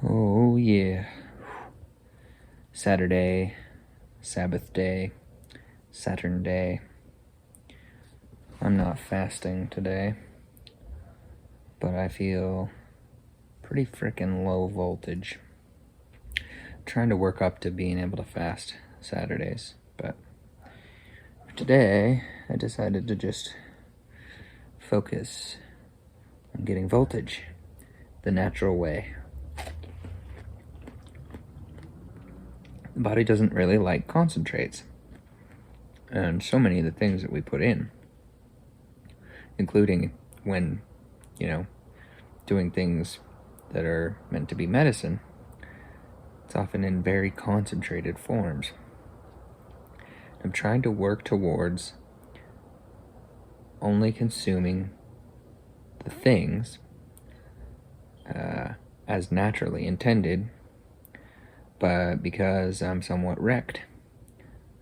Oh, yeah. Saturday, Sabbath day, Saturn day. I'm not fasting today, but I feel pretty freaking low voltage. Trying to work up to being able to fast Saturdays, but today I decided to just focus on getting voltage the natural way. The body doesn't really like concentrates, and so many of the things that we put in, including when, doing things that are meant to be medicine, it's often in very concentrated forms. I'm trying to work towards only consuming the things as naturally intended, but because I'm somewhat wrecked,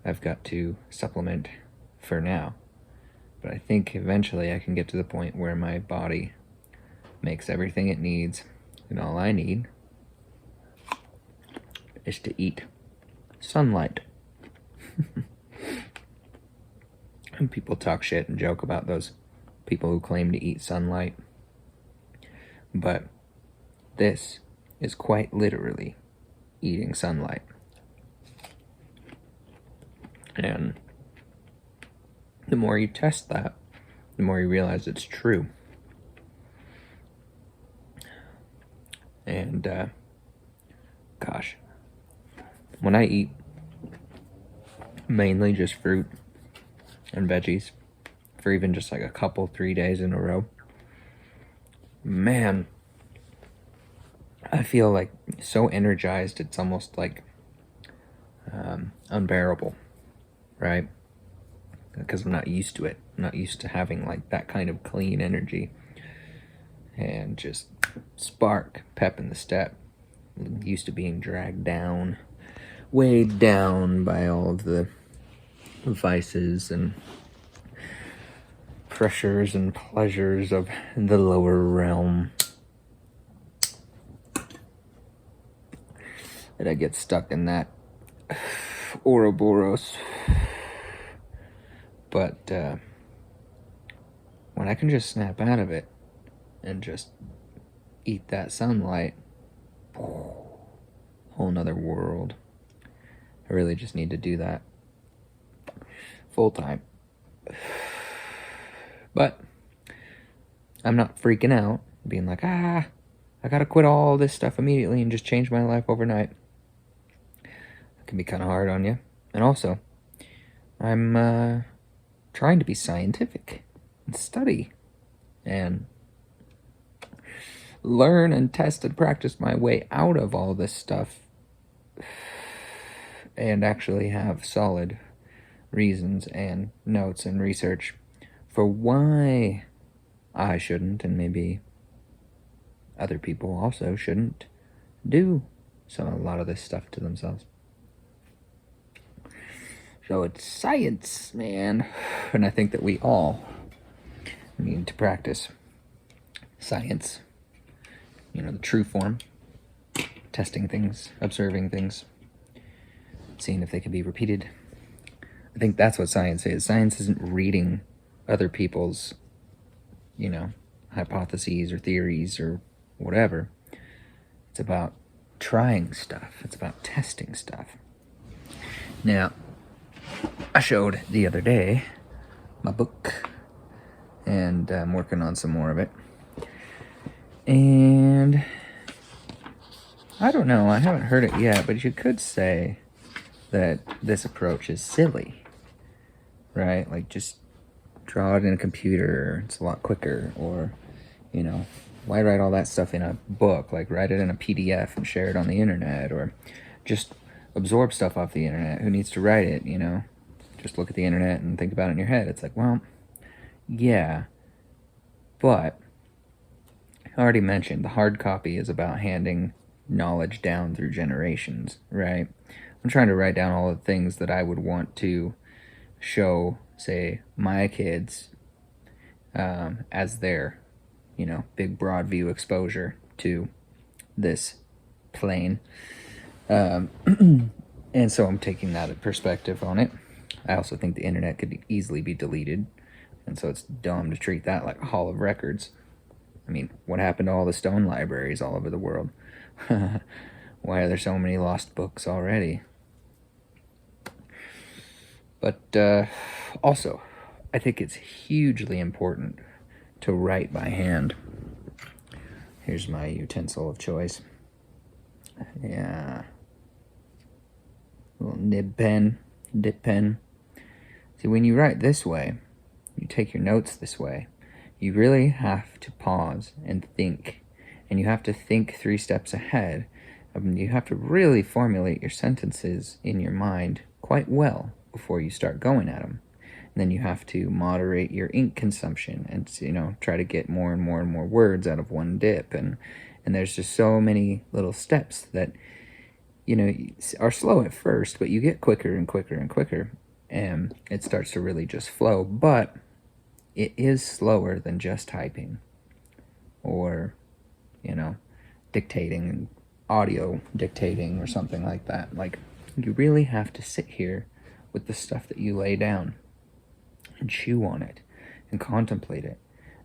I've got to supplement for now. But I think eventually I can get to the point where my body makes everything it needs, and all I need is to eat sunlight. And people talk shit and joke about those people who claim to eat sunlight. But this is quite literally eating sunlight. And the more you test that, the more you realize it's true. And, gosh, when I eat mainly just fruit and veggies for even just like a couple, 3 days in a row, man, I feel like so energized, it's almost like unbearable, right? Because I'm not used to it. I'm not used to having like that kind of clean energy and just spark, pep in the step. I'm used to being dragged down, weighed down by all of the vices and pressures and pleasures of the lower realm. That I get stuck in that Ouroboros. But when I can just snap out of it and just eat that sunlight, whole nother world. I really just need to do that full time. But I'm not freaking out, being like, I gotta quit all this stuff immediately and just change my life overnight. It can be kind of hard on you. And also, I'm trying to be scientific and study and learn and test and practice my way out of all this stuff and actually have solid reasons and notes and research for why I shouldn't, and maybe other people also shouldn't, do a lot of this stuff to themselves. So it's science, man. And I think that we all need to practice science. The true form. Testing things, observing things, seeing if they can be repeated. I think that's what science is. Science isn't reading other people's, hypotheses or theories or whatever. It's about trying stuff. It's about testing stuff. Now, I showed the other day my book, and I'm working on some more of it. And I don't know, I haven't heard it yet, but you could say that this approach is silly, right? Like, just draw it in a computer, it's a lot quicker. Or, why write all that stuff in a book? Like, write it in a PDF and share it on the internet, or just absorb stuff off the internet. Who needs to write it, Just look at the internet and think about it in your head. It's like, well, yeah, but I already mentioned the hard copy is about handing knowledge down through generations, right? I'm trying to write down all the things that I would want to show, say, my kids as their, big broad view exposure to this plain. And so I'm taking that perspective on it. I also think the internet could easily be deleted, and so it's dumb to treat that like a hall of records. I mean, what happened to all the stone libraries all over the world? Why are there so many lost books already? But also, I think it's hugely important to write by hand. Here's my utensil of choice. Yeah. Little nib pen, dip pen. See, when you write this way, you take your notes this way, you really have to pause and think. And you have to think 3 steps ahead. You have to really formulate your sentences in your mind quite well before you start going at them. And then you have to moderate your ink consumption and, try to get more and more and more words out of one dip. And there's just so many little steps that, are slow at first, but you get quicker and quicker and quicker. And it starts to really just flow. But it is slower than just typing or, dictating, audio dictating or something like that. Like, you really have to sit here with the stuff that you lay down and chew on it and contemplate it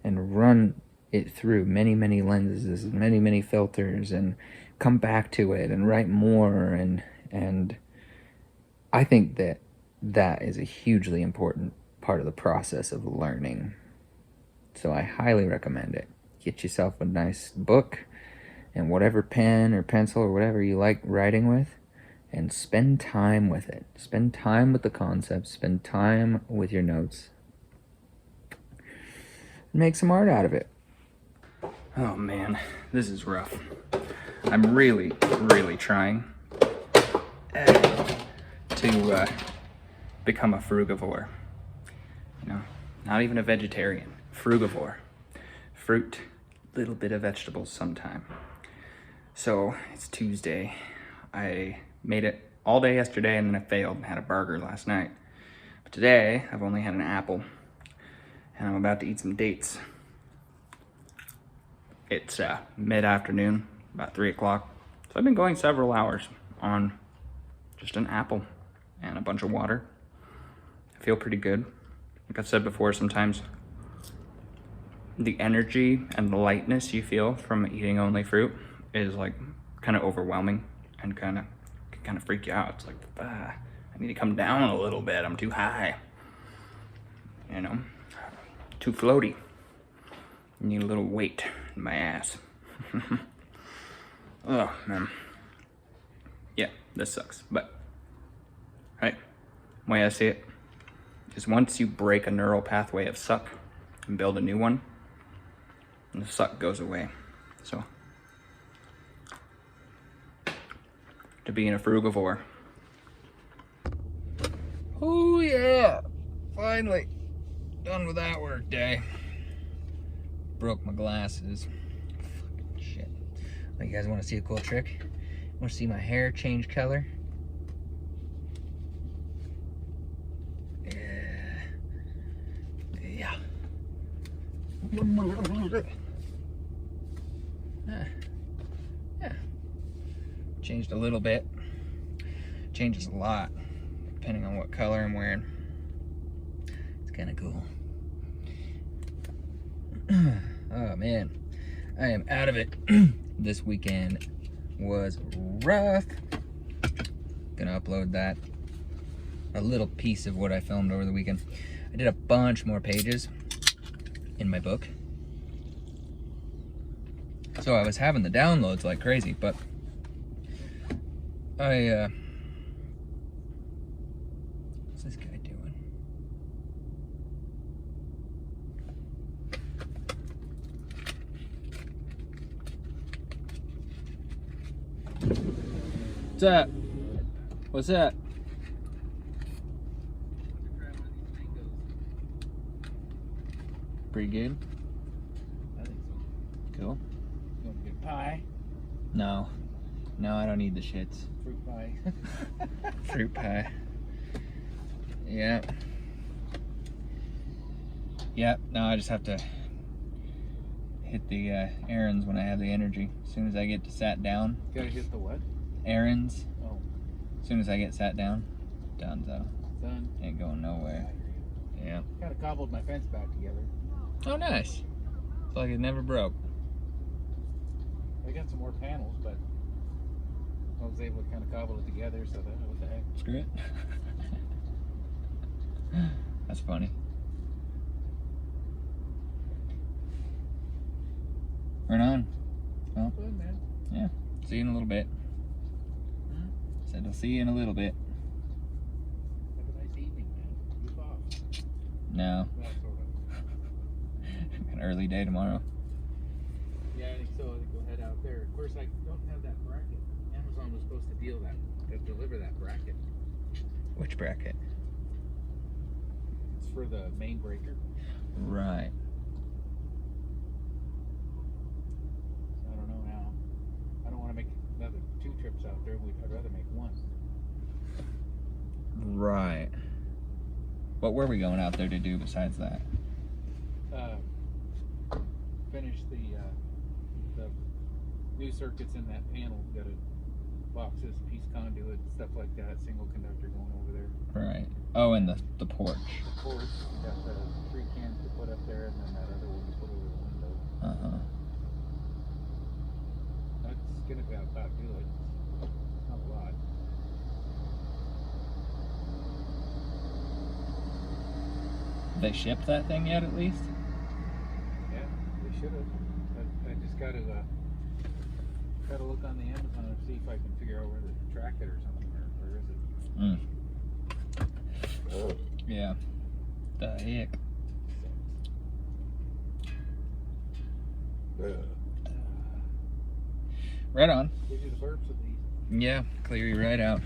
and run it through many, many lenses, many, many filters, and come back to it and write more. And I think that is a hugely important part of the process of learning. So I highly recommend it. Get yourself a nice book and whatever pen or pencil or whatever you like writing with, and spend time with it. Spend time with the concepts, spend time with your notes. Make some art out of it. Oh man, this is rough. I'm really, really trying to become a frugivore. Not even a vegetarian. Frugivore. Fruit, little bit of vegetables sometime. So it's Tuesday. I made it all day yesterday and then I failed and had a burger last night. But today I've only had an apple and I'm about to eat some dates. It's mid-afternoon, about 3 o'clock. So I've been going several hours on just an apple and a bunch of water. I feel pretty good. Like I've said before, sometimes the energy and the lightness you feel from eating only fruit is like kind of overwhelming and kind of freak you out. It's like, I need to come down a little bit. I'm too high, too floaty. I need a little weight in my ass. Oh man, yeah, this sucks. But right, the way I see it is, once you break a neural pathway of suck and build a new one, and the suck goes away. So to being a frugivore. Oh yeah, finally done with that work day. Broke my glasses. Fucking shit. Oh, you guys want to see a cool trick? Want to see my hair change color? Yeah. Yeah. Changed a little bit. Changes a lot depending on what color I'm wearing. It's kind of cool. Oh man, I am out of it. This weekend was rough. Gonna upload that, a little piece of what I filmed over the weekend. I did a bunch more pages in my book, so I was having the downloads like crazy, but what's this guy doing? What's up? What's up? Pretty good? I think so. Cool. You want to get pie? No, I don't need the shits. Fruit pie. Fruit pie. Yeah. Yep, no, I just have to hit the errands when I have the energy. As soon as I get to sat down. Gotta hit the what? Errands. Oh. As soon as I get sat down, done though. Done. Ain't going nowhere. Yeah. Kind of cobbled my fence back together. Oh, nice. It's like it never broke. I got some more panels, but I was able to kind of cobble it together, so what the heck. Screw it. That's funny. Right on. Well, Good, man. yeah. See you in a little bit. Said I'll see you in a little bit. Have a nice evening, man. Goof off. No. Well, sort of. An early day tomorrow. Yeah, I think so. I think we'll head out there. Of course, I don't have that bracket. Amazon was supposed to deliver that bracket. Which bracket? It's for the main breaker. Right. I don't know now. I don't want to make another 2 trips out there. I'd rather make 1. Right. What were we going out there to do besides that? Finish the new circuits in that panel. Got to boxes, piece conduit, stuff like that. Single conductor going over there. Right. Oh, and the porch. The porch. Got the 3 cans to put up there, and then that other one to put over the window. Uh-huh. That's gonna be about do it. Not a lot. They shipped that thing yet, at least? Yeah, they should have. I just gotta look on the Amazon and see if I can figure out where to track it or something, or where is it? Yeah. The heck. Right on. Gives you the burps of these. Yeah, clear you right out.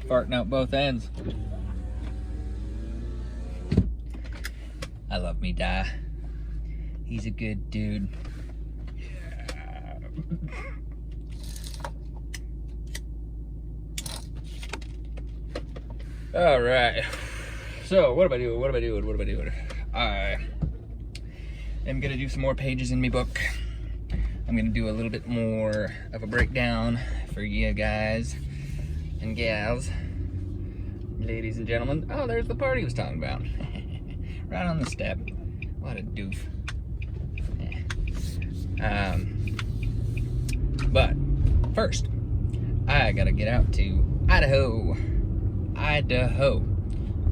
Farting out both ends. I love me Di. He's a good dude. Yeah. All right. So what am I doing? I am gonna do some more pages in my book. I'm gonna do a little bit more of a breakdown for you guys and gals, ladies and gentlemen. Oh, there's the party I was talking about. Right on the step. What a doof. But first, I gotta get out to Idaho,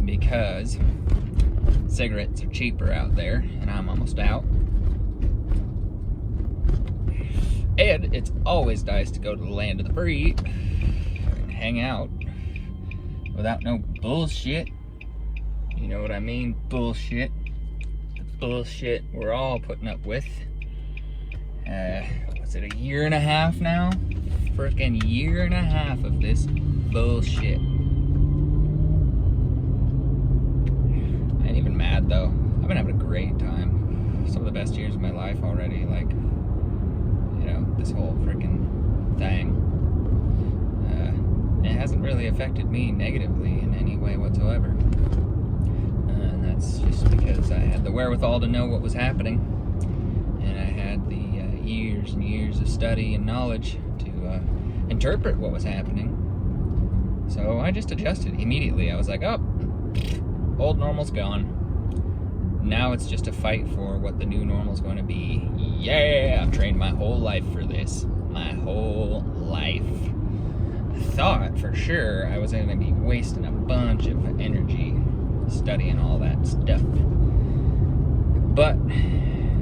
because cigarettes are cheaper out there, and I'm almost out. And it's always nice to go to the land of the free and hang out without no bullshit. You know what I mean? Bullshit. The bullshit we're all putting up with. What's it, a year and a half now? Frickin' year and a half of this bullshit. I ain't even mad though. I've been having a great time. Some of the best years of my life already. Like, you know, this whole frickin' thing. It hasn't really affected me negatively in any way whatsoever. And that's just because I had the wherewithal to know what was happening. And I had the years and years of study and knowledge to interpret what was happening. So I just adjusted immediately. I was like, oh, old normal's gone. Now it's just a fight for what the new normal's going to be. Yeah, I've trained my whole life for this. My whole life. I thought for sure I was going to be wasting a bunch of energy studying all that stuff. But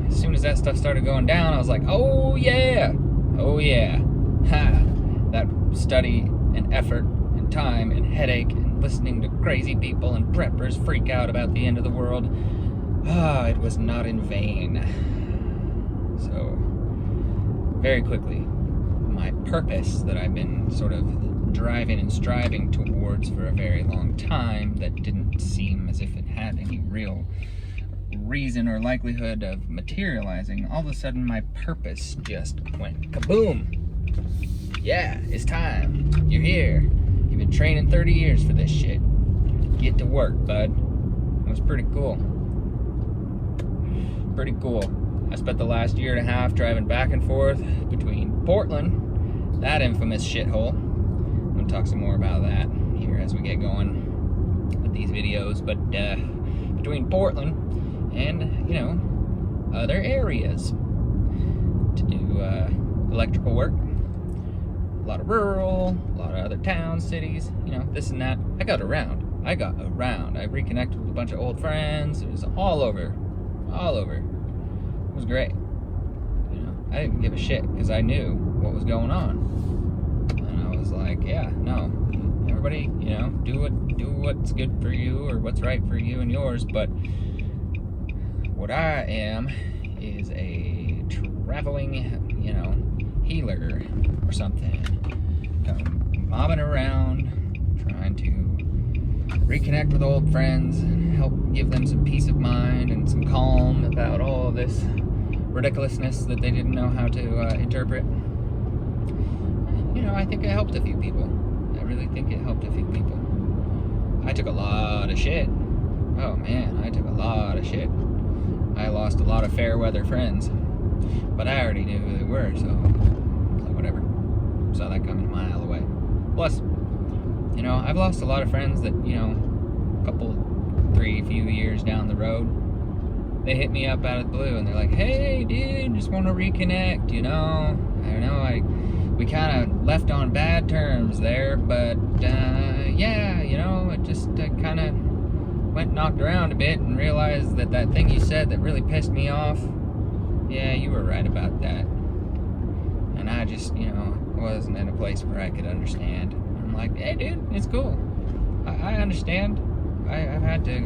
as soon as that stuff started going down, I was like, oh yeah, ha, that study and effort and time and headache and listening to crazy people and preppers freak out about the end of the world, it was not in vain. So, very quickly, my purpose that I've been sort of driving and striving towards for a very long time that didn't seem as if it had any real reason or likelihood of materializing, all of a sudden my purpose just went kaboom. Yeah, it's time. You're here. You've been training 30 years for this shit. Get to work, bud. It was pretty cool. Pretty cool. I spent the last year and a half driving back and forth between Portland, that infamous shithole. I'm gonna talk some more about that here as we get going with these videos, but between Portland and, you know, other areas to do electrical work. A lot of rural, a lot of other towns, cities, you know, this and that. I got around. I reconnected with a bunch of old friends. It was all over. It was great. You know, I didn't give a shit because I knew what was going on. And I was like, yeah, no, everybody, you know, do what's good for you or what's right for you and yours. But what I am is a traveling, you know, healer or something. Mobbing around, trying to reconnect with old friends and help give them some peace of mind and some calm about all of this ridiculousness that they didn't know how to interpret. You know, I think it helped a few people. I really think it helped a few people. I took a lot of shit. Oh man, I took a lot of shit. I lost a lot of fair weather friends, but I already knew who they were, so whatever. Saw that coming a mile away. Plus, you know, I've lost a lot of friends that, you know, few years down the road, they hit me up out of the blue and they're like, hey dude, just want to reconnect, you know. I don't know, we kind of left on bad terms there, but yeah, you know, it just kind of went and knocked around a bit and realized that that thing you said that really pissed me off, yeah, you were right about that. And I just, you know, wasn't in a place where I could understand. I'm like, hey dude, it's cool. I understand. I've had to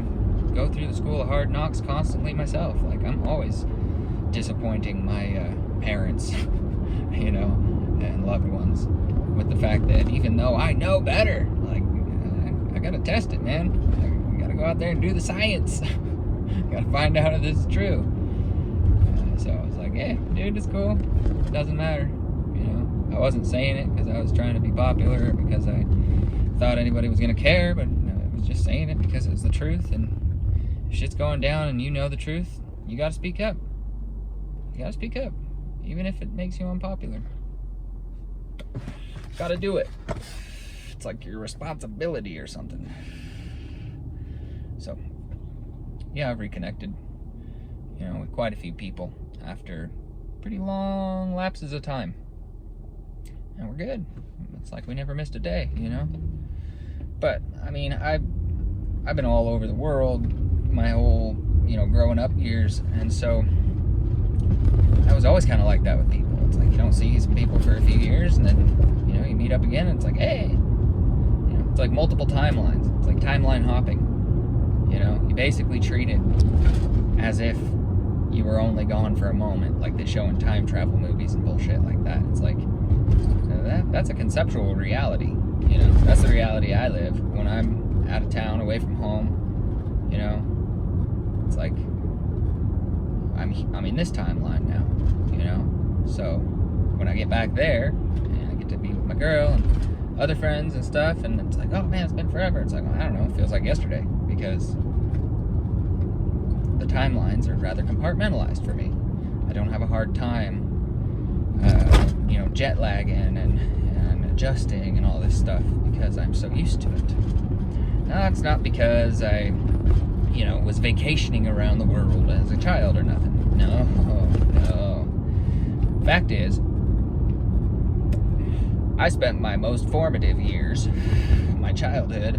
go through the school of hard knocks constantly myself. Like, I'm always disappointing my parents, you know, and loved ones with the fact that even though I know better, like, I gotta test it, man. I gotta go out there and do the science. Gotta find out if this is true. So I was like, hey, dude, it's cool. It doesn't matter. You know, I wasn't saying it because I was trying to be popular, because I thought anybody was gonna care, but I was just saying it because it was the truth. And if shit's going down and you know the truth, you gotta speak up. You gotta speak up, even if it makes you unpopular. Gotta do it. It's like your responsibility or something. So, yeah, I've reconnected, you know, with quite a few people after pretty long lapses of time. And we're good. It's like we never missed a day, you know? But, I mean, I've been all over the world my whole, you know, growing up years, and so I was always kind of like that with people. It's like you don't see some people for a few years, and then, you know, you meet up again, and it's like, hey, you know, it's like multiple timelines. It's like timeline hopping. You know, you basically treat it as if you were only gone for a moment, like they show in time travel movies and bullshit like that. It's like, that's a conceptual reality. You know, that's the reality I live when I'm out of town, away from home. You know, it's like I'm in this timeline now. You know, so when I get back there and I get to be with my girl and other friends and stuff, and it's like, oh man, it's been forever. It's like, well, I don't know, it feels like yesterday, because the timelines are rather compartmentalized for me. I don't have a hard time, you know, jet lagging and adjusting and all this stuff, because I'm so used to it. Now, that's not because I, you know, was vacationing around the world as a child or nothing. No. Fact is, I spent my most formative years, my childhood,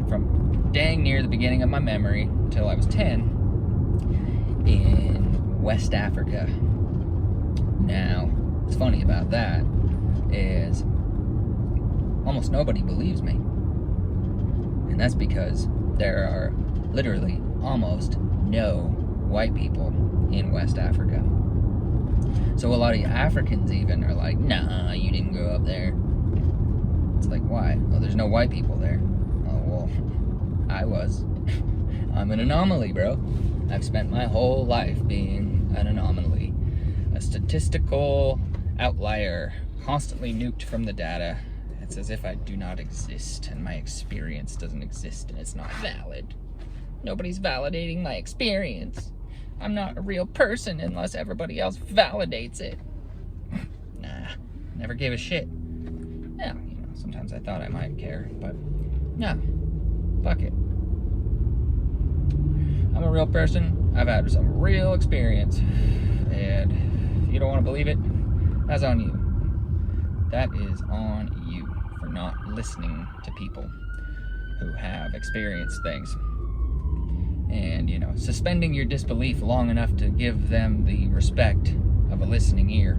from dang near the beginning of my memory till I was 10, in West Africa. Now, what's funny about that is almost nobody believes me. And that's because there are literally almost no white people in West Africa. So a lot of Africans even are like, nah, you didn't grow up there. It's like, why? Well, there's no white people there. Oh, well, I was. I'm an anomaly, bro. I've spent my whole life being an anomaly. A statistical outlier, constantly nuked from the data. It's as if I do not exist and my experience doesn't exist and it's not valid. Nobody's validating my experience. I'm not a real person unless everybody else validates it. Nah, never gave a shit. Yeah, you know, sometimes I thought I might care, but no, fuck it. I'm a real person. I've had some real experience, and if you don't want to believe it, that's on you. That is on you for not listening to people who have experienced things. And, you know, suspending your disbelief long enough to give them the respect of a listening ear.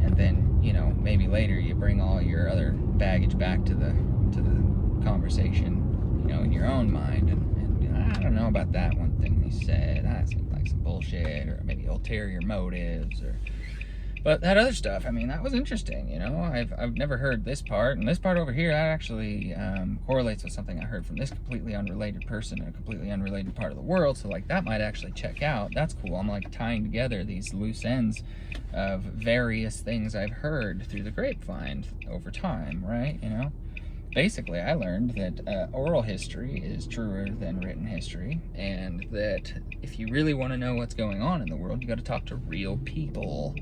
And then, you know, maybe later you bring all your other baggage back to the conversation, you know, in your own mind. And you know, I don't know about that one thing they said. That seemed like some bullshit, or maybe ulterior motives, or... But that other stuff, I mean, that was interesting, you know. I've never heard this part, and this part over here, that actually correlates with something I heard from this completely unrelated person in a completely unrelated part of the world, so, like, that might actually check out. That's cool. I'm, like, tying together these loose ends of various things I've heard through the grapevine over time, right, you know? Basically, I learned that oral history is truer than written history, and that if you really want to know what's going on in the world, you got to talk to real people.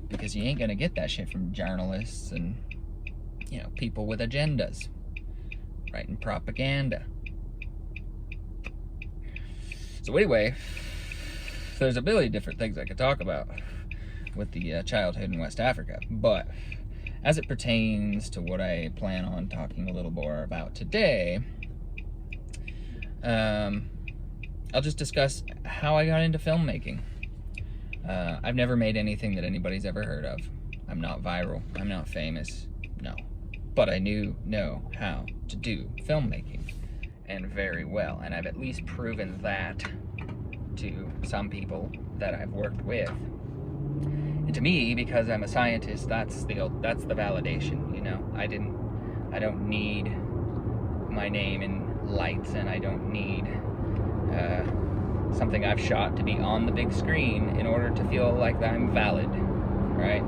Because you ain't gonna get that shit from journalists and, you know, people with agendas writing propaganda. So anyway, there's a billion different things I could talk about with the childhood in West Africa, but as it pertains to what I plan on talking a little more about today, I'll just discuss how I got into filmmaking. I've never made anything that anybody's ever heard of. I'm not viral. I'm not famous. No. But I know how to do filmmaking, and very well. And I've at least proven that to some people that I've worked with. And to me, because I'm a scientist, that's the validation, you know. I don't need my name in lights, and I don't need something I've shot to be on the big screen in order to feel like I'm valid, right?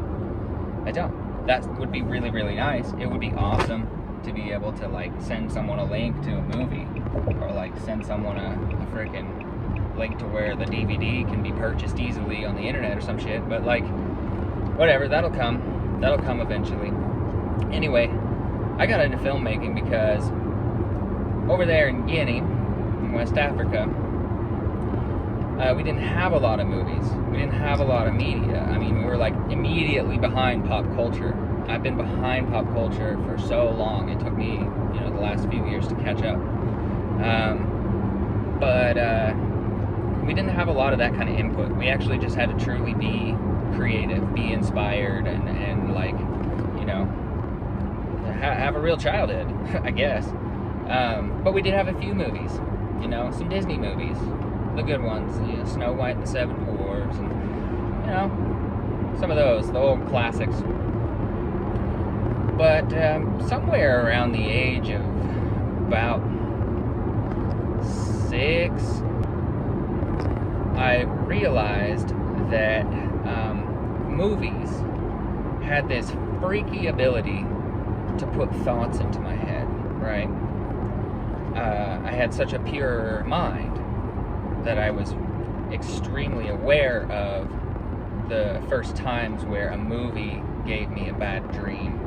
I don't. That would be really, really nice. It would be awesome to be able to, like, send someone a link to a movie, or, like, send someone a freaking link to where the DVD can be purchased easily on the internet or some shit, but, like, whatever, that'll come eventually. Anyway, I got into filmmaking because over there in Guinea, in West Africa, we didn't have a lot of movies. We didn't have a lot of media. I mean, we were, like, immediately behind pop culture. I've been behind pop culture for so long. It took me, you know, the last few years to catch up. But we didn't have a lot of that kind of input. We actually just had to truly be creative, be inspired, and like, you know, have a real childhood, I guess. But we did have a few movies, you know, some Disney movies. The good ones, you know, Snow White and the Seven Dwarfs, and, you know, some of those, the old classics. But somewhere around the age of about 6, I realized that movies had this freaky ability to put thoughts into my head, right? I had such a pure mind that I was extremely aware of the first times where a movie gave me a bad dream,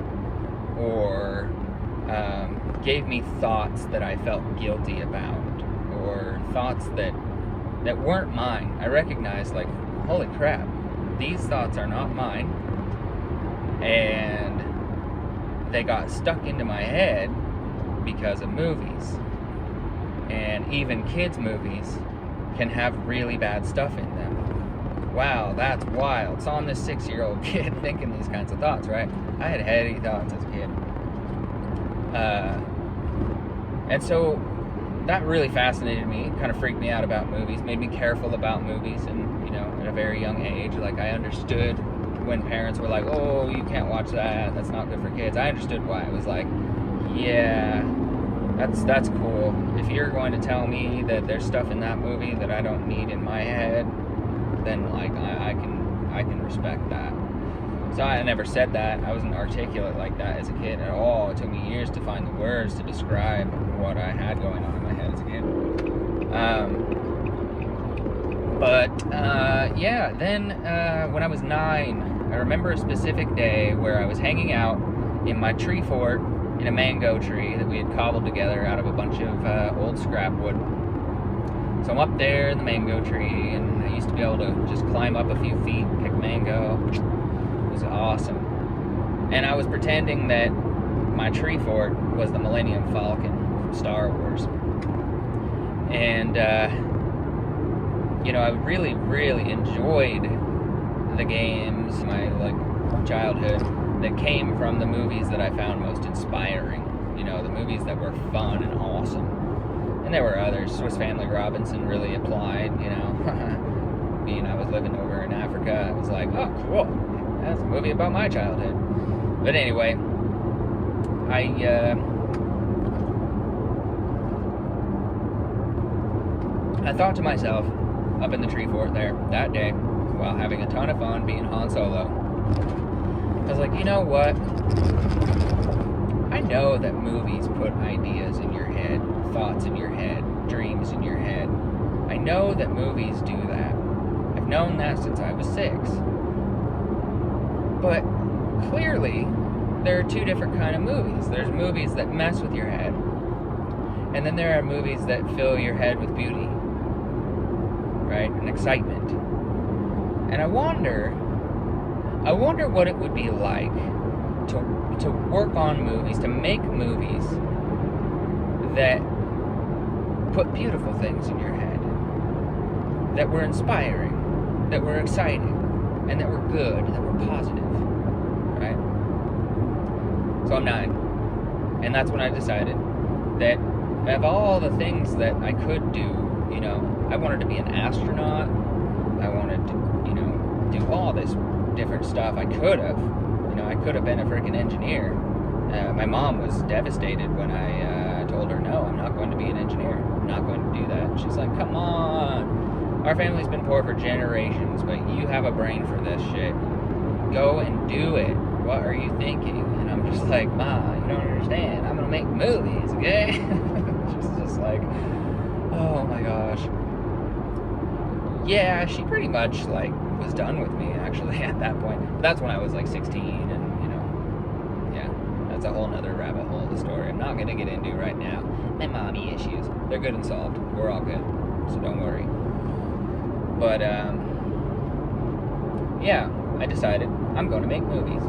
or gave me thoughts that I felt guilty about, or thoughts that weren't mine. I recognized, like, holy crap, these thoughts are not mine, and they got stuck into my head because of movies. And even kids' movies can have really bad stuff in them. Wow, that's wild. So I'm this 6-year-old kid thinking these kinds of thoughts, right? I had heady thoughts as a kid. And so that really fascinated me, kind of freaked me out about movies, made me careful about movies, and, you know, at a very young age, like, I understood when parents were like, oh, you can't watch that, that's not good for kids. I understood why. It was like, yeah, that's cool. If you're going to tell me that there's stuff in that movie that I don't need in my head, then, like, I can respect that. So I never said that. I wasn't articulate like that as a kid at all. It took me years to find the words to describe what I had going on in my head as a kid. But yeah, then when I was 9, I remember a specific day where I was hanging out in my tree fort in a mango tree that we had cobbled together out of a bunch of old scrap wood. So I'm up there in the mango tree, and I used to be able to just climb up a few feet, pick mango. It was awesome. And I was pretending that my tree fort was the Millennium Falcon from Star Wars. And, you know, I really, really enjoyed the games, my, like, childhood, that came from the movies that I found most inspiring. You know, the movies that were fun and awesome. And there were others. Swiss Family Robinson really applied, you know. Being I was living over in Africa, I was like, oh, cool. That's a movie about my childhood. But anyway, I thought to myself, up in the tree fort there, that day, while having a ton of fun being Han Solo, I was like, you know what? I know that movies put ideas in your head, thoughts in your head, dreams in your head. I know that movies do that. I've known that since I was 6. But clearly, there are two different kind of movies. There's movies that mess with your head, and then there are movies that fill your head with beauty, right, and excitement. And I wonder what it would be like to work on movies, to make movies that put beautiful things in your head, that were inspiring, that were exciting, and that were good, that were positive, right? So I'm 9, and that's when I decided that of all the things that I could do, you know, I wanted to be an astronaut, I wanted to, you know, do all this different stuff. I could have, you know, I could have been a freaking engineer. My mom was devastated when I told her, no, I'm not going to be an engineer. I'm not going to do that. She's like, come on. Our family's been poor for generations, but you have a brain for this shit. Go and do it. What are you thinking? And I'm just like, Ma, you don't understand. I'm going to make movies, okay? She's just like, oh my gosh. Yeah, she pretty much, like, was done with me, actually, at that point. But that's when I was, like, 16, and, you know, yeah, that's a whole nother rabbit hole of the story I'm not going to get into right now. My mommy issues. They're good and solved. We're all good, so don't worry. But, yeah, I decided I'm going to make movies.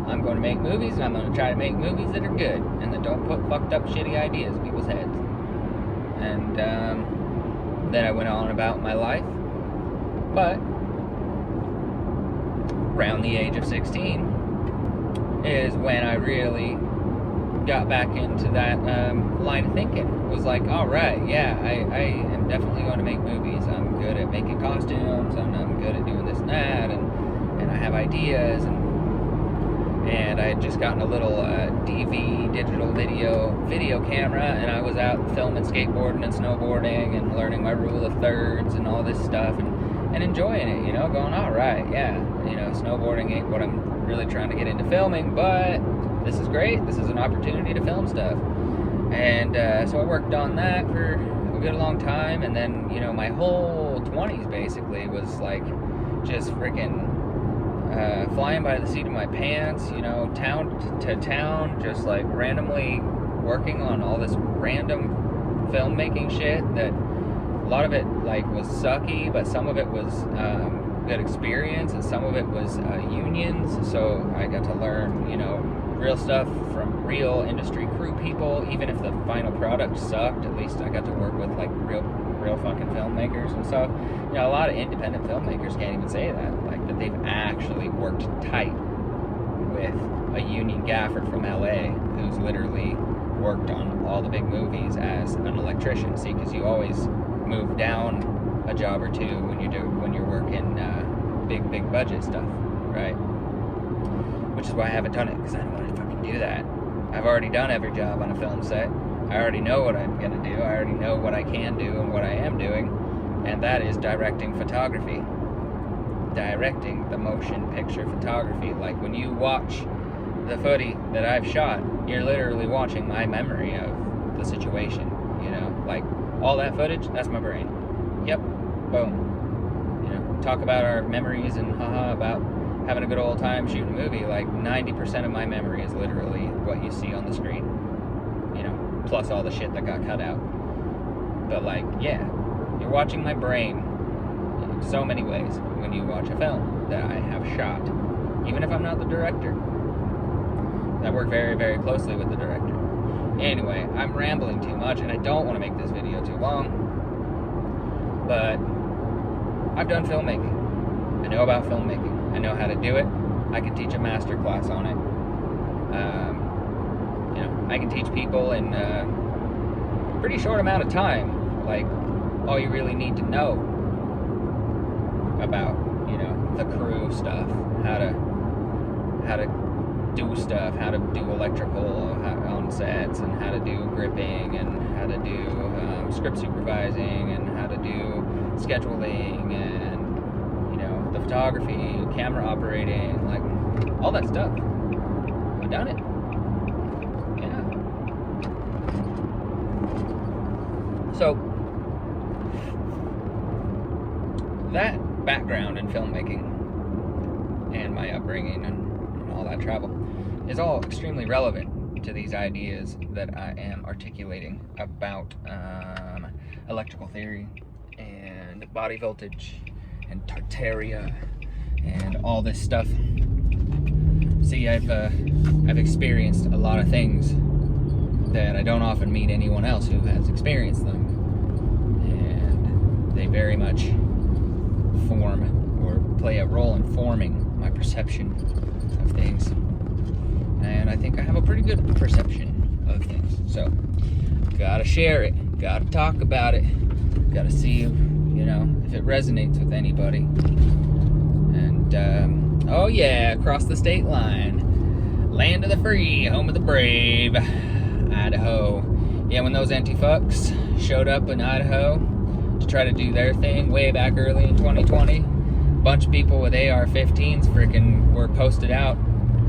I'm going to make movies, and I'm going to try to make movies that are good, and that don't put fucked up, shitty ideas in people's heads. And, then I went on about my life. But around the age of 16 is when I really got back into that line of thinking. It was like, all right, yeah, I am definitely going to make movies. I'm good at making costumes, and I'm good at doing this and that, and I have ideas, and I had just gotten a little DV, digital video camera, and I was out filming skateboarding and snowboarding and learning my rule of thirds and all this stuff, and enjoying it, you know, going, all right, yeah, you know, snowboarding ain't what I'm really trying to get into filming, but this is great. This is an opportunity to film stuff. And so I worked on that for a good long time, and then, you know, my whole 20s basically was like just freaking flying by the seat of my pants, you know, town to town, just like randomly working on all this random filmmaking shit that a lot of it like was sucky, but some of it was good experience, and some of it was unions. So I got to learn, you know, real stuff from real industry crew people. Even if the final product sucked, at least I got to work with like real fucking filmmakers and stuff. You know, a lot of independent filmmakers can't even say that, like that they've actually worked tight with a union gaffer from LA who's literally worked on all the big movies as an electrician. See, because you always move down a job or two when you're working big budget stuff, right? Which is why I haven't done it, because I don't want to fucking do that. I've already done every job on a film set. I already know what I'm gonna do. I already know what I can do and what I am doing, and that is directing photography. Directing the motion picture photography. Like when you watch the footage that I've shot, you're literally watching my memory of the situation, you know? Like all that footage, that's my brain. Yep, boom. talk about our memories and haha about having a good old time shooting a movie, like 90% of my memory is literally what you see on the screen, you know, plus all the shit that got cut out. But like, yeah, you're watching my brain in so many ways when you watch a film that I have shot, even if I'm not the director. I work very, very closely with the director. Anyway, I'm rambling too much, and I don't want to make this video too long, but I've done filmmaking. I know about filmmaking. I know how to do it. I can teach a master class on it. You know, I can teach people in a pretty short amount of time, like all you really need to know about, you know, the crew stuff, how to do stuff, how to do electrical on sets, and how to do gripping, and how to do script supervising, and how to do scheduling, and, you know, the photography, camera operating, like all that stuff. I've done it. Yeah. So that background in filmmaking and my upbringing and all that travel is all extremely relevant to these ideas that I am articulating about electrical theory and body voltage and Tartaria and all this stuff. See, I've experienced a lot of things that I don't often meet anyone else who has experienced them, and they very much form or play a role in forming my perception of things. And I think I have a pretty good perception of things. So, gotta share it, gotta talk about it, gotta see, you know, if it resonates with anybody. And, oh yeah, across the state line, land of the free, home of the brave, Idaho. Yeah, when those anti-fucks showed up in Idaho to try to do their thing way back early in 2020, a bunch of people with AR-15s freaking were posted out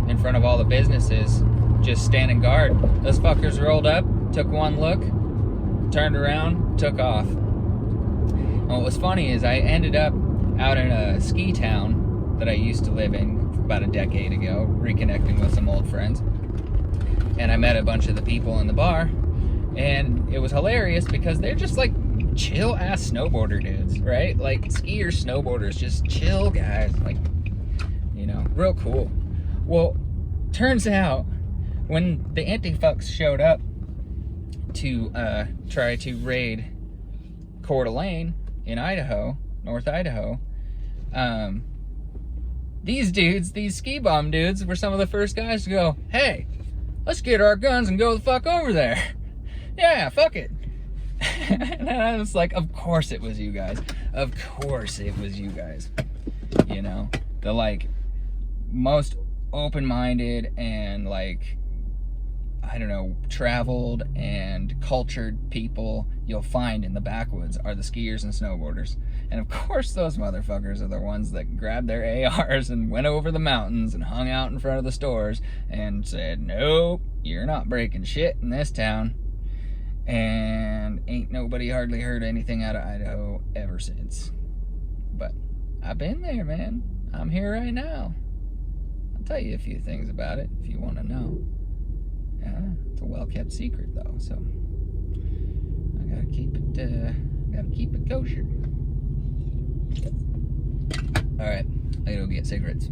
in front of all the businesses, just standing guard. Those fuckers rolled up, took one look, turned around, took off. And what was funny is I ended up out in a ski town that I used to live in about a decade ago, reconnecting with some old friends. And I met a bunch of the people in the bar, and it was hilarious because they're just like chill ass snowboarder dudes, right? Like skiers, snowboarders, just chill guys, like, you know, real cool. Well, turns out when the anti-fucks showed up to try to raid Coeur d'Alene in Idaho, North Idaho, these dudes, these ski bum dudes, were some of the first guys to go, hey, let's get our guns and go the fuck over there. Yeah, fuck it. And I was like, of course it was you guys. Of course it was you guys. You know, the like most open-minded and like, I don't know, traveled and cultured people you'll find in the backwoods are the skiers and snowboarders. And of course those motherfuckers are the ones that grabbed their ARs and went over the mountains and hung out in front of the stores and said, nope, you're not breaking shit in this town. And ain't nobody hardly heard anything out of Idaho ever since. But I've been there, man. I'm here right now. I'll tell you a few things about it if you want to know. Yeah, it's a well-kept secret though, so I gotta keep it kosher. All right, I gotta go get cigarettes.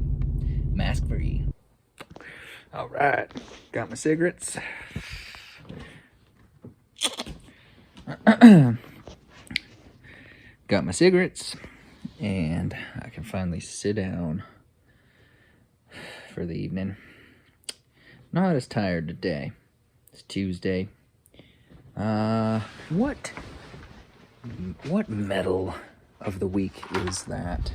Mask free. All right, got my cigarettes. Got my cigarettes, and I can finally sit down for the evening. Not as tired today. It's Tuesday. What medal of the week is that?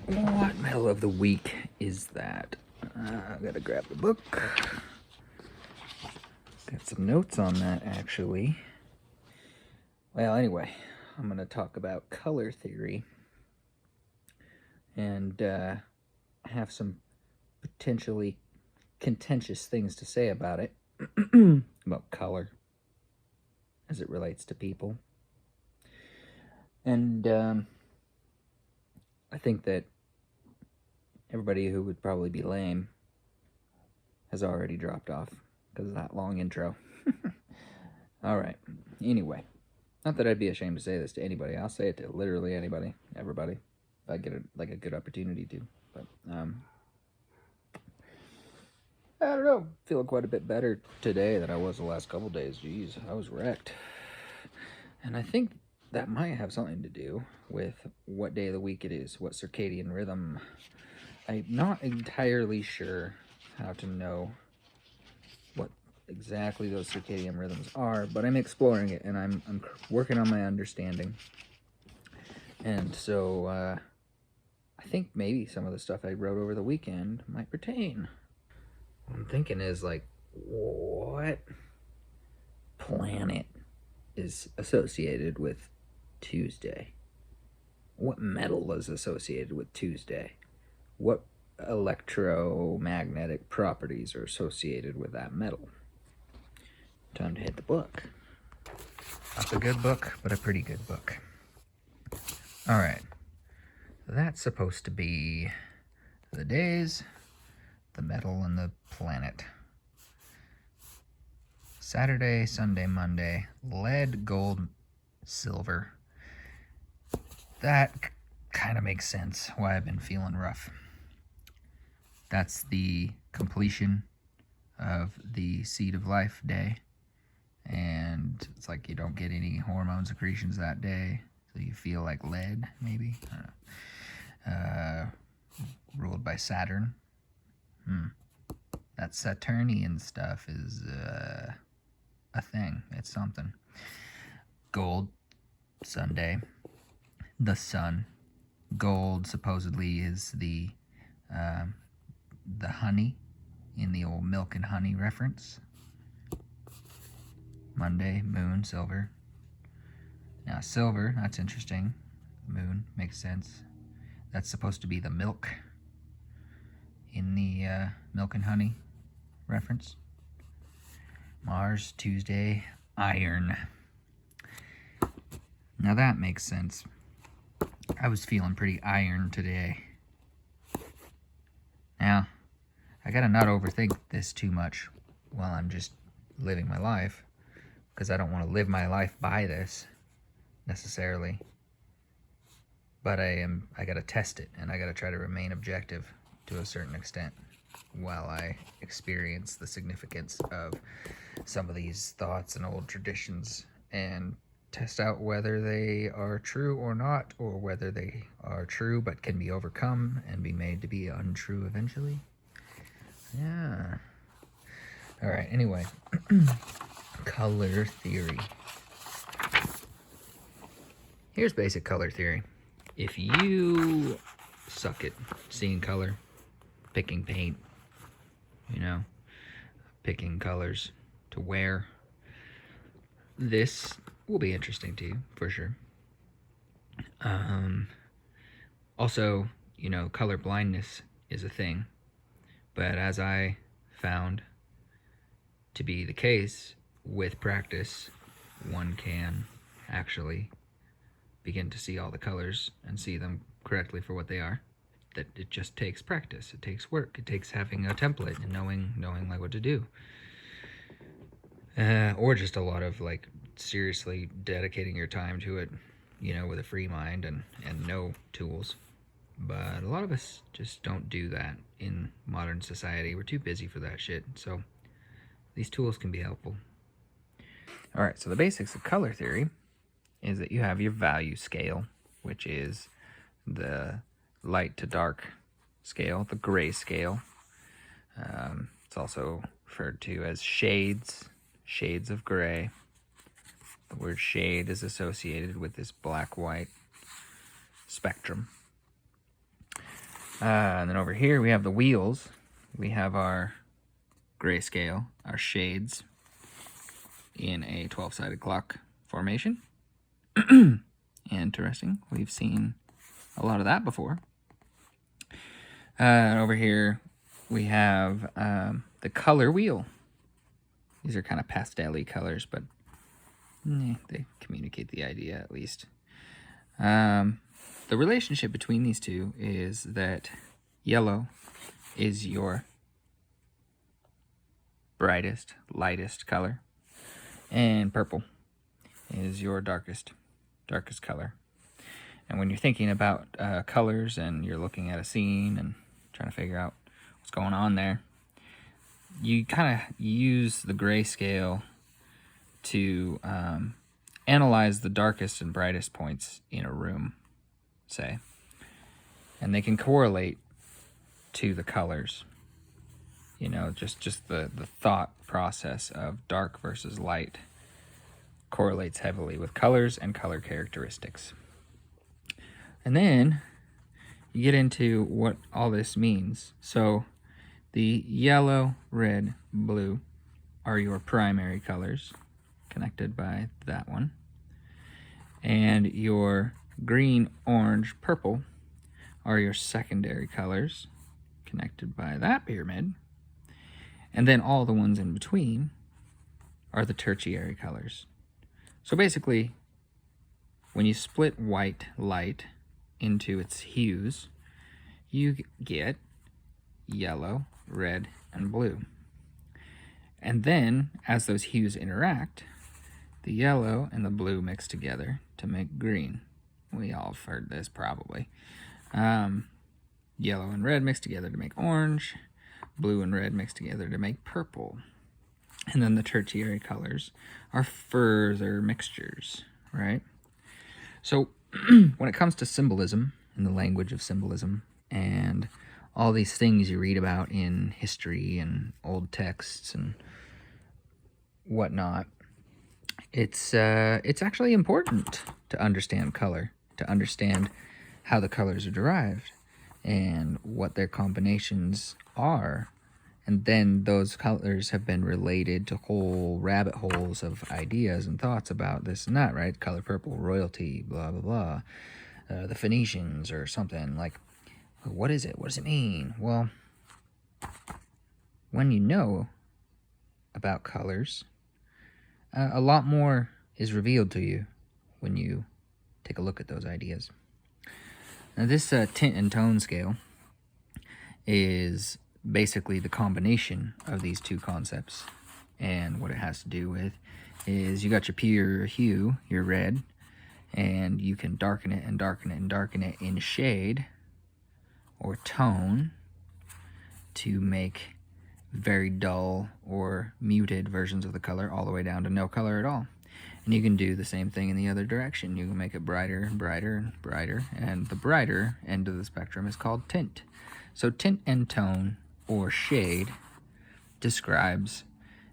What medal of the week is that? I gotta grab the book. Got some notes on that, actually. Well, anyway, I'm gonna talk about color theory and have some potentially contentious things to say about it, about color as it relates to people. And I think that everybody who would probably be lame has already dropped off because of that long intro. All right. Anyway, not that I'd be ashamed to say this to anybody. I'll say it to literally anybody, everybody, if I get a good opportunity to. But I don't know. Feeling quite a bit better today than I was the last couple days. Jeez, I was wrecked. And I think that might have something to do with what day of the week it is, what circadian rhythm. I'm not entirely sure how to know what exactly those circadian rhythms are, but I'm exploring it and I'm working on my understanding. And so I think maybe some of the stuff I wrote over the weekend might pertain. What I'm thinking is like, what planet is associated with Tuesday? What metal is associated with Tuesday? What electromagnetic properties are associated with that metal? Time to hit the book. Not a good book, but a pretty good book. All right. That's supposed to be the days, the metal, and the planet. Saturday, Sunday, Monday, lead, gold, silver. That kind of makes sense why I've been feeling rough. That's the completion of the Seed of Life day. And it's like you don't get any hormone secretions that day. So you feel like lead, maybe. I don't know. Ruled by Saturn. That Saturnian stuff is a thing. It's something. Gold, Sunday. The sun. Gold supposedly is the honey in the old milk and honey reference. Monday, moon, silver. Now silver, that's interesting. Moon, makes sense. That's supposed to be the milk in the milk and honey reference. Mars, Tuesday, iron. Now that makes sense. I was feeling pretty iron today. Now, I gotta not overthink this too much while I'm just living my life, because I don't want to live my life by this necessarily. But I gotta test it, and I gotta try to remain objective to a certain extent while I experience the significance of some of these thoughts and old traditions and test out whether they are true or not, or whether they are true but can be overcome and be made to be untrue eventually. Yeah. All right, anyway. Color theory. Here's basic color theory. If you suck at seeing color, picking paint, picking colors to wear, this will be interesting to you, for sure. Also, color blindness is a thing. But as I found to be the case, with practice, one can actually begin to see all the colors and see them correctly for what they are. That it just takes practice. It takes work. It takes having a template and knowing like what to do. Or just a lot of like seriously dedicating your time to it, with a free mind and no tools. But a lot of us just don't do that in modern society. We're too busy for that shit. So these tools can be helpful. All right, so the basics of color theory is that you have your value scale, which is the light to dark scale, the gray scale. It's also referred to as shades of gray. The word shade is associated with this black-white spectrum. And then over here we have the wheels. We have our grayscale, our shades, in a 12-sided clock formation. Interesting. We've seen a lot of that before. Over here we have the color wheel. These are kind of pastel-y colors, but they communicate the idea at least. the relationship between these two is that yellow is your brightest, lightest color, and purple is your darkest color. And when you're thinking about colors and you're looking at a scene and trying to figure out what's going on there, you kind of use the grayscale to analyze the darkest and brightest points in a room, say. And they can correlate to the colors. You know, just the thought process of dark versus light correlates heavily with colors and color characteristics. And then you get into what all this means. So the yellow, red, blue are your primary colors, connected by that one. And your green, orange, purple are your secondary colors, connected by that pyramid. And then all the ones in between are the tertiary colors. So basically, when you split white light into its hues, you get yellow, red, and blue. And then, as those hues interact, the yellow and the blue mix together to make green. We all have heard this probably. Yellow and red mix together to make orange. Blue and red mix together to make purple. And then the tertiary colors are further mixtures, right? So when it comes to symbolism and the language of symbolism and all these things you read about in history and old texts and whatnot, it's actually important to understand color, to understand how the colors are derived and what their combinations are. And then those colors have been related to whole rabbit holes of ideas and thoughts about this and that, right? Color purple, royalty, blah, blah, blah. The Phoenicians or something. Like, what is it? What does it mean? Well, when you know about colors, a lot more is revealed to you when you take a look at those ideas. Now, this tint and tone scale is basically the combination of these two concepts. And what it has to do with is you got your pure hue, your red, and you can darken it and darken it and darken it in shade or tone to make very dull or muted versions of the color all the way down to no color at all. And you can do the same thing in the other direction. You can make it brighter and brighter and brighter, and the brighter end of the spectrum is called tint. So tint and tone, or shade, describes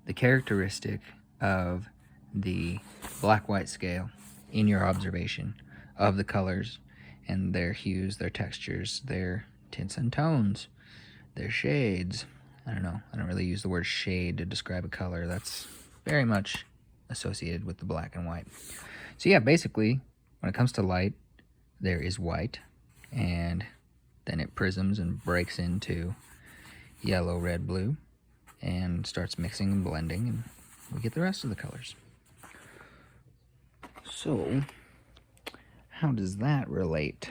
the characteristic of the black-white scale in your observation of the colors and their hues, their textures, their tints and tones, their shades. I don't know. I don't really use the word shade to describe a color. That's very much associated with the black and white. So yeah, basically, when it comes to light, there is white, and then it prisms and breaks into yellow, red, blue, and starts mixing and blending, and we get the rest of the colors. So, how does that relate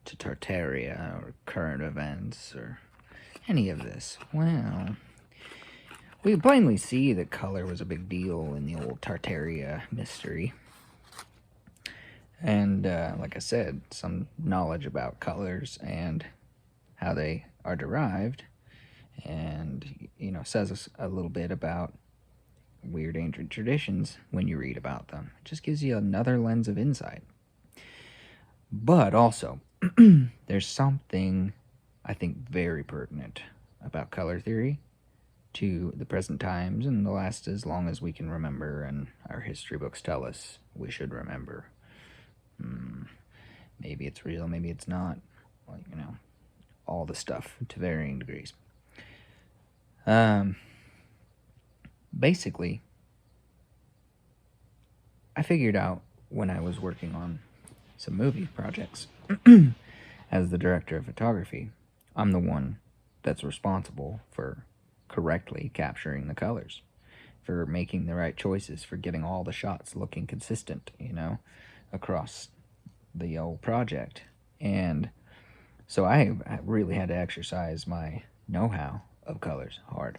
to Tartaria or current events or any of this? Well, we plainly see that color was a big deal in the old Tartaria mystery. And like I said, some knowledge about colors and how they are derived, and, you know, says us a little bit about weird ancient traditions when you read about them. It just gives you another lens of insight. But also, there's something I think very pertinent about color theory to the present times and the last as long as we can remember, and our history books tell us we should remember. Maybe it's real, maybe it's not. Like, you know, all the stuff to varying degrees. Basically, I figured out when I was working on some movie projects as the director of photography, I'm the one that's responsible for correctly capturing the colors, for making the right choices, for getting all the shots looking consistent, you know, across the old project. And so I really had to exercise my know-how of colors hard.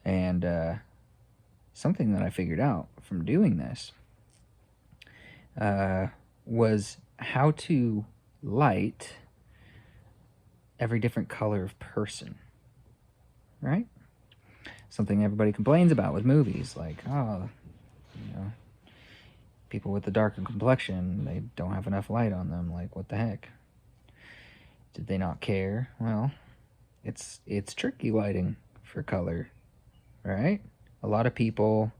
And something that I figured out from doing this was how to light every different color of person, right? Something everybody complains about with movies, like, oh, people with the darker complexion, they don't have enough light on them. Like, what the heck? Did they not care? Well, it's tricky lighting for color, right? A lot of people,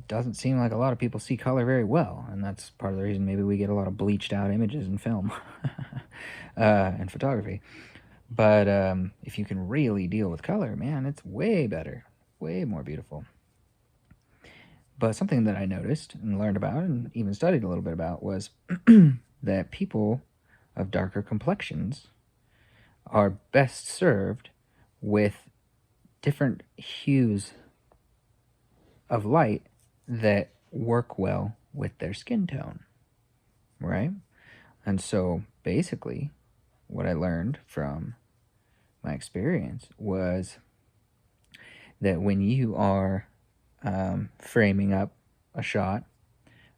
doesn't seem like a lot of people see color very well, and that's part of the reason maybe we get a lot of bleached out images in film and photography. But if you can really deal with color, man, it's way better, way more beautiful. But something that I noticed and learned about and even studied a little bit about was that people of darker complexions are best served with different hues of light that work well with their skin tone, right? And so basically, what I learned from my experience was that when you are framing up a shot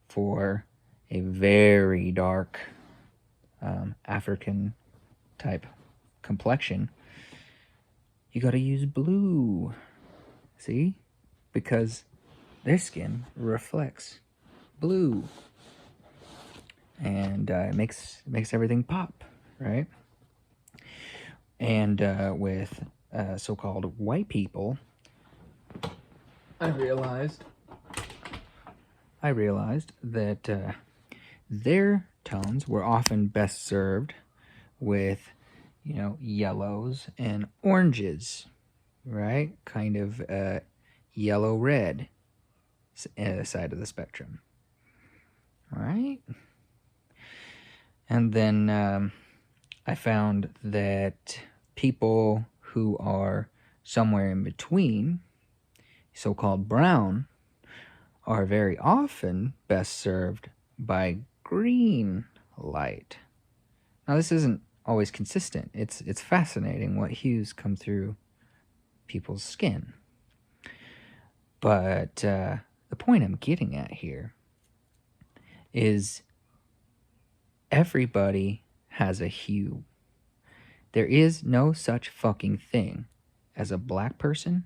for a very dark African type complexion, you got to use blue. See? Because their skin reflects blue, and it makes everything pop, right? And with so-called white people, I realized that their tones were often best served with, yellows and oranges, right? Kind of yellow-red side of the spectrum, right? And then I found that people who are somewhere in between, so-called brown, are very often best served by green light. Now, this isn't always consistent. It's fascinating what hues come through people's skin. But the point I'm getting at here is everybody has a hue. There is no such fucking thing as a black person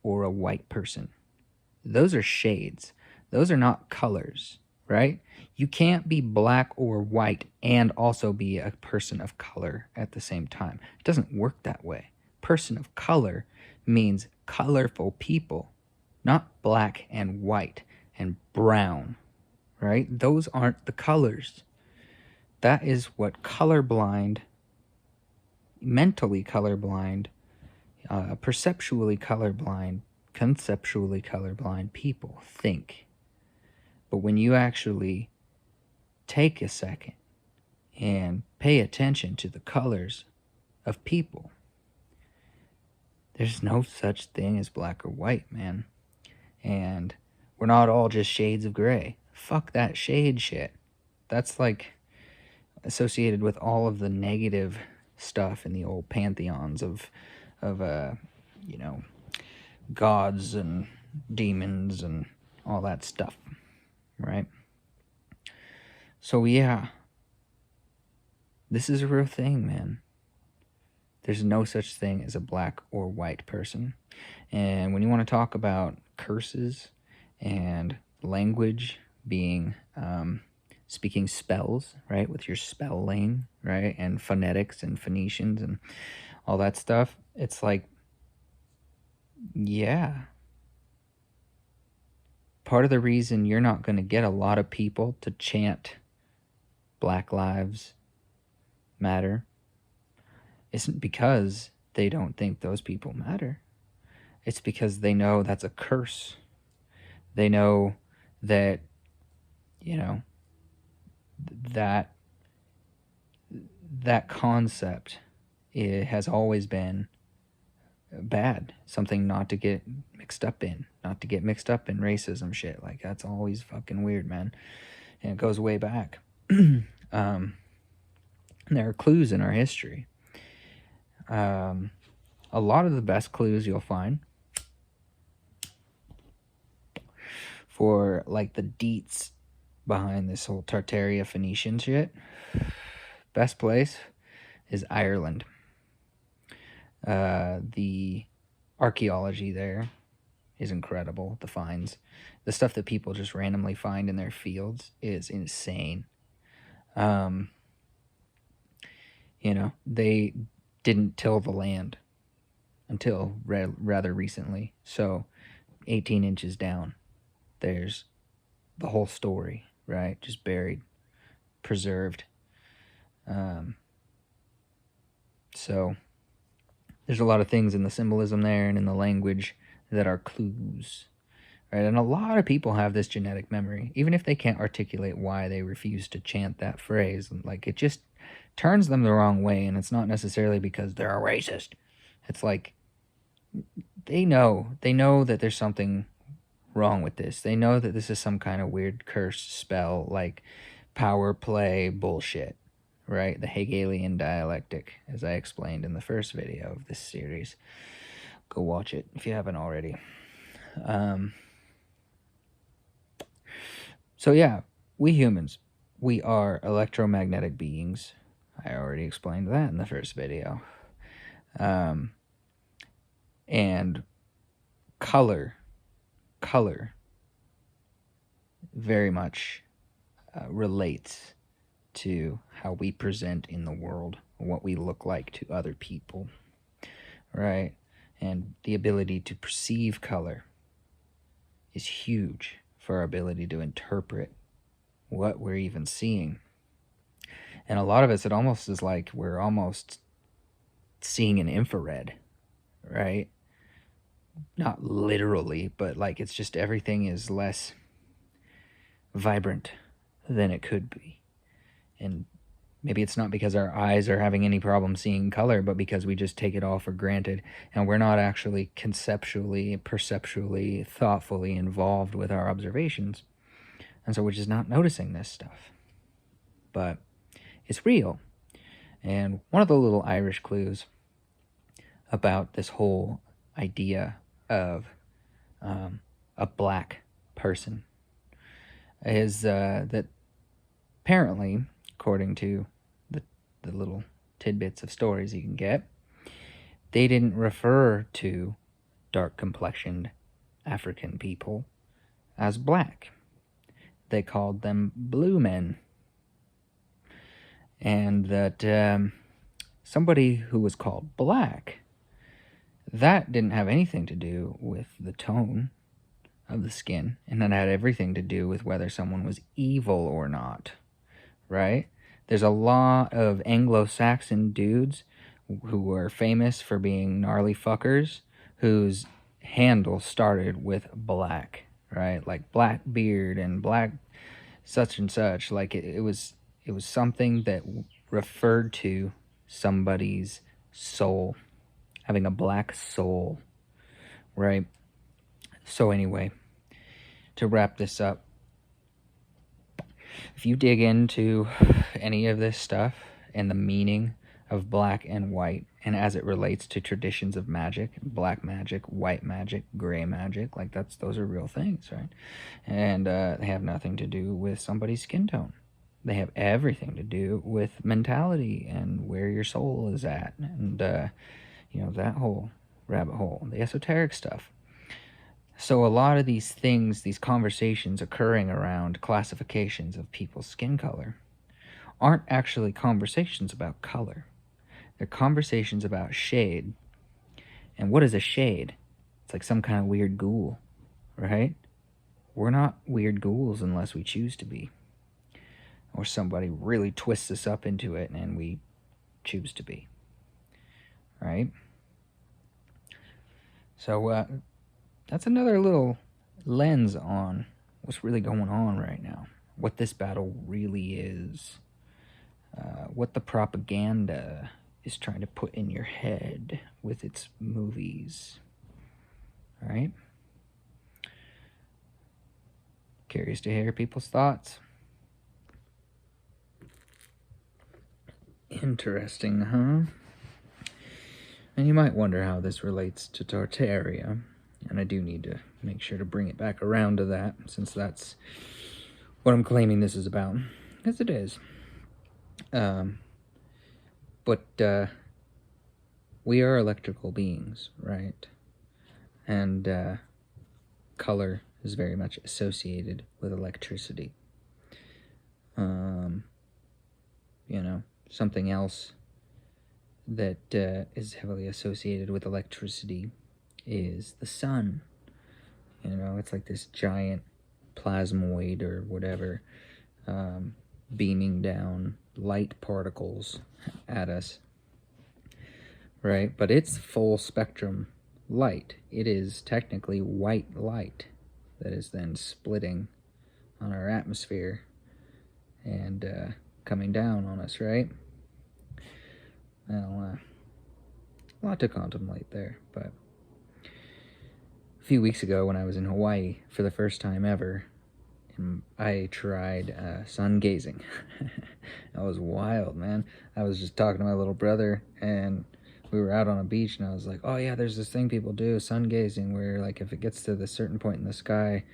or a white person. Those are shades. Those are not colors, right? You can't be black or white and also be a person of color at the same time. It doesn't work that way. Person of color means colorful people, not black and white and brown, right? Those aren't the colors. That is what colorblind, mentally colorblind, perceptually colorblind, conceptually colorblind people think. But when you actually take a second and pay attention to the colors of people, there's no such thing as black or white, man. And we're not all just shades of gray. Fuck that shade shit. That's like associated with all of the negative stuff in the old pantheons of gods and demons and all that stuff, right? So yeah, this is a real thing, man. There's no such thing as a black or white person. And when you want to talk about curses and language being speaking spells, right, with your spelling, right, and phonetics and Phoenicians and all that stuff, it's like, yeah. Part of the reason you're not going to get a lot of people to chant Black Lives Matter isn't because they don't think those people matter. It's because they know that's a curse. They know that, that concept, it has always been bad, something not to get mixed up in racism shit. Like, that's always fucking weird, man, and it goes way back. And there are clues in our history. A lot of the best clues you'll find for like the deets behind this whole Tartaria Phoenician shit, best place is Ireland. The archaeology there is incredible. The finds, the stuff that people just randomly find in their fields is insane. They didn't till the land until rather recently. So 18 inches down, there's the whole story, right? Just buried, preserved. So there's a lot of things in the symbolism there and in the language that are clues, right? And a lot of people have this genetic memory, even if they can't articulate why they refuse to chant that phrase. Like, it just turns them the wrong way, and it's not necessarily because they're a racist. It's like they know that there's something wrong with this. They know that this is some kind of weird curse spell, like power play bullshit, right? The Hegelian dialectic, as I explained in the first video of this series. Go watch it if you haven't already. So yeah, we humans, we are electromagnetic beings. I already explained that in the first video. And color very much relates to how we present in the world, what we look like to other people, right? And the ability to perceive color is huge for our ability to interpret what we're even seeing. And a lot of us, it almost is like we're almost seeing an infrared, right? Not literally, but like it's just everything is less vibrant than it could be. And maybe it's not because our eyes are having any problem seeing color, but because we just take it all for granted and we're not actually conceptually, perceptually, thoughtfully involved with our observations. And so we're just not noticing this stuff. But it's real. And one of the little Irish clues about this whole idea of a black person is that apparently, according to the little tidbits of stories you can get, they didn't refer to dark-complexioned African people as black. They called them blue men. And that somebody who was called black, that didn't have anything to do with the tone of the skin, and that had everything to do with whether someone was evil or not, right? There's a lot of Anglo-Saxon dudes who were famous for being gnarly fuckers whose handle started with black, right? Like black beard and black such and such. Like it was something that referred to somebody's soul, having a black soul, right? So anyway, to wrap this up, if you dig into any of this stuff and the meaning of black and white, and as it relates to traditions of magic, black magic, white magic, gray magic, like those are real things, right? And they have nothing to do with somebody's skin tone. They have everything to do with mentality and where your soul is at, and that whole rabbit hole, the esoteric stuff. So a lot of these things, these conversations occurring around classifications of people's skin color, aren't actually conversations about color. They're conversations about shade. And what is a shade? It's like some kind of weird ghoul, right? We're not weird ghouls unless we choose to be. Or somebody really twists us up into it and we choose to be, right? So that's another little lens on what's really going on right now, what this battle really is, what the propaganda is trying to put in your head with its movies, right? Curious to hear people's thoughts. Interesting, huh? And you might wonder how this relates to Tartaria, and I do need to make sure to bring it back around to that, since that's what I'm claiming this is about, because it is. But we are electrical beings, right? And color is very much associated with electricity. You know, something else that is heavily associated with electricity is the sun. You know, it's like this giant plasmoid or whatever, beaming down light particles at us, right? But it's full spectrum light. It is technically white light that is then splitting on our atmosphere and coming down on us, right? Well, a lot to contemplate there, but a few weeks ago when I was in Hawaii for the first time ever, I tried sun gazing. That was wild, man. I was just talking to my little brother, and we were out on a beach, and I was like, oh yeah, there's this thing people do, sun gazing, where like if it gets to the certain point in the sky,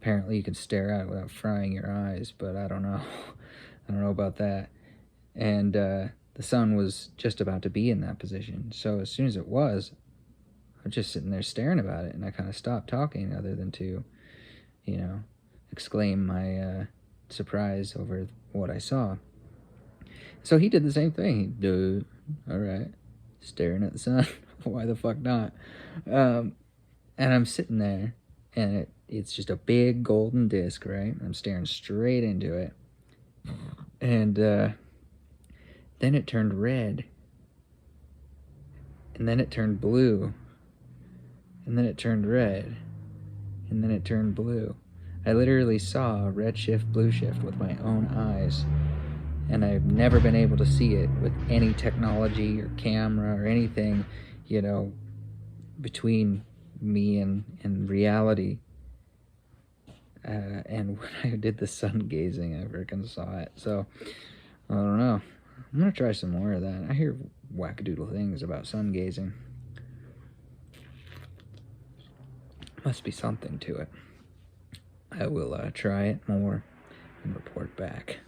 apparently you can stare at it without frying your eyes, but I don't know. I don't know about that. And the sun was just about to be in that position, so as soon as it was, I was just sitting there staring about it, and I kind of stopped talking other than to, you know, exclaim my surprise over what I saw. So he did the same thing. Dude, all right, staring at the sun. Why the fuck not? And I'm sitting there, and it's just a big golden disc, right? I'm staring straight into it, and then it turned red, and then it turned blue, and then it turned red, and then it turned blue. I literally saw a red shift, blue shift with my own eyes, and I've never been able to see it with any technology or camera or anything, you know, between me and reality. And when I did the sun gazing, I freaking saw it. So, I don't know. I'm gonna try some more of that. I hear wackadoodle things about sun gazing. Must be something to it. I will try it more and report back.